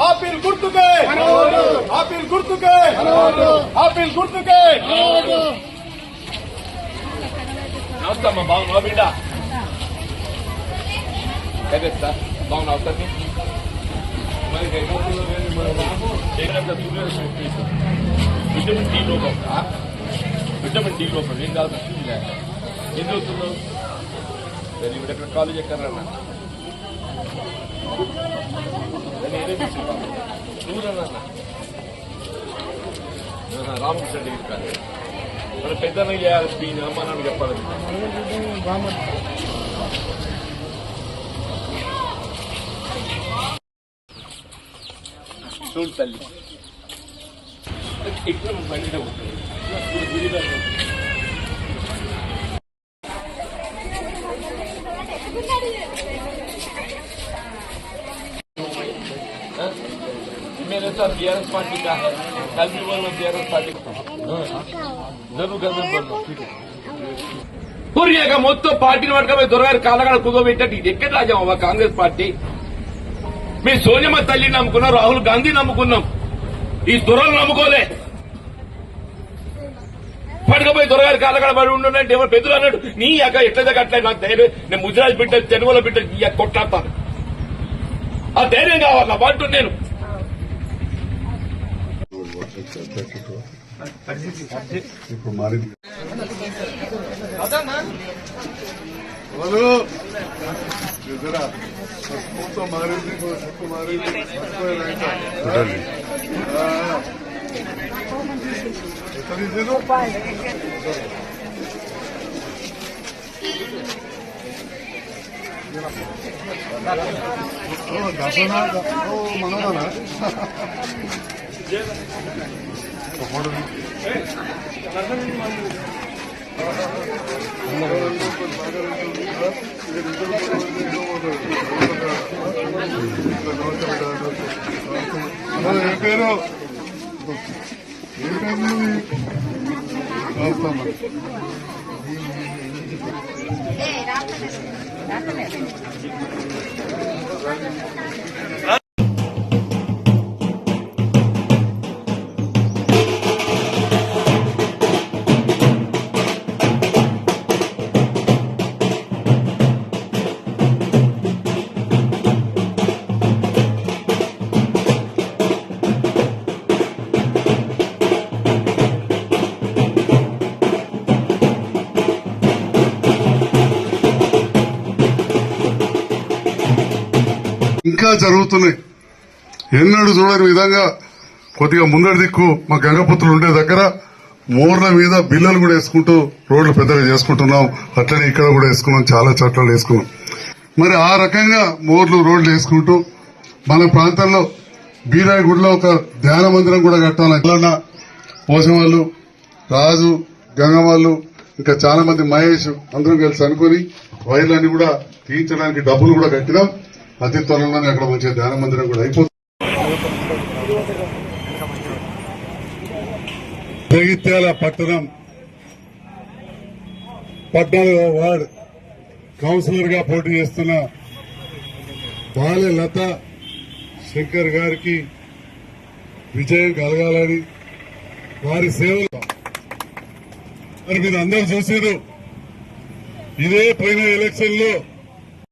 Apple గుర్తుకే, apple గుర్తుకే, apple గుర్తుకే. నమస్తే అమ్మా, బాగున్నావా బిడ్డ? సార్ బాగున్నావు సార్? విటమిన్ డి లోపం, విటమిన్ డి లోపం ఏం కాదు. ఏం చదువుతున్నావు? Very good. ఎక్కడ కాలేజ్ ఎక్కడన్నా? నువ్వురన్నా రామకృష్ణ డిగ్రీ కాలేజ్. మరి పెద్దనే చేయాలి, అమ్మ నాన్న చెప్పాలి. చూడు తల్లి, ఇక్కడ బండి ఉంటుంది. मेरे साथ बीआरएस पार्टी का है, कल भी बोलना बीआरएस पार्टी का जरूर गजब बोलना, ठीक है. పూర్తిగా మొత్తం పార్టీని పట్టుకపోయి దొరగారు కాలగాడ కుదోబెట్టి ఎక్కడ రాజామా కాంగ్రెస్ పార్టీ? మీ సోనియమ్మ తల్లిని నమ్ముకున్నాం, రాహుల్ గాంధీ నమ్ముకున్నాం, ఈ దొరలు నమ్ముకోలే. పట్టుకపోయి దొరగారు కాలగాడ పడి ఉండంటే ఎవరు పెద్దలు అన్నాడు. నీ అక్క ఎట్లా అట్లా నాకు ధైర్యం, నేను ముజరాజ్ బిడ్డ తెలుగులో బిడ్డ కొట్లాడతాను. ఆ ధైర్యం కావాలి నా పాటు. నేను ఇప్పుడు మారింది మనోనా పేరు ఇంకా జరుగుతున్నాయి. ఎన్నడూ చూడని విధంగా కొద్దిగా ముందడి దిక్కు మా గంగపుత్రులు ఉండే దగ్గర మోర్ల మీద బిల్లలు కూడా వేసుకుంటూ రోడ్లు పెద్దగా చేసుకుంటున్నాం. అట్లనే ఇక్కడ కూడా వేసుకున్నాం, చాలా చోట్ల వేసుకున్నాం. మరి ఆ రకంగా మోర్లు రోడ్లు వేసుకుంటూ మన ప్రాంతంలో బీరాయి గుడిలో ఒక ధ్యాన మందిరం కూడా కట్టాలన్న పోసవాళ్ళు, రాజు, గంగవాళ్ళు, ఇంకా చాలా మంది మహేష్ అందరం కలిసి అనుకుని వైర్లన్నీ కూడా తీయించడానికి డబ్బులు కూడా కట్టినాం. అతి త్వరలోనే అక్కడ మంచిగా ధ్యాన మందిరం కూడా అయిపోతుంది. జగిత్యాల పట్టణం 14వ వార్డు కౌన్సిలర్ గా పోటీ చేస్తున్న బాలె లత శంకర్ గారికి విజయం కలగాలని, వారి సేవలు మరి మీరు అందరూ చూసారు. ఇదే పోయిన ఎలక్షన్ లో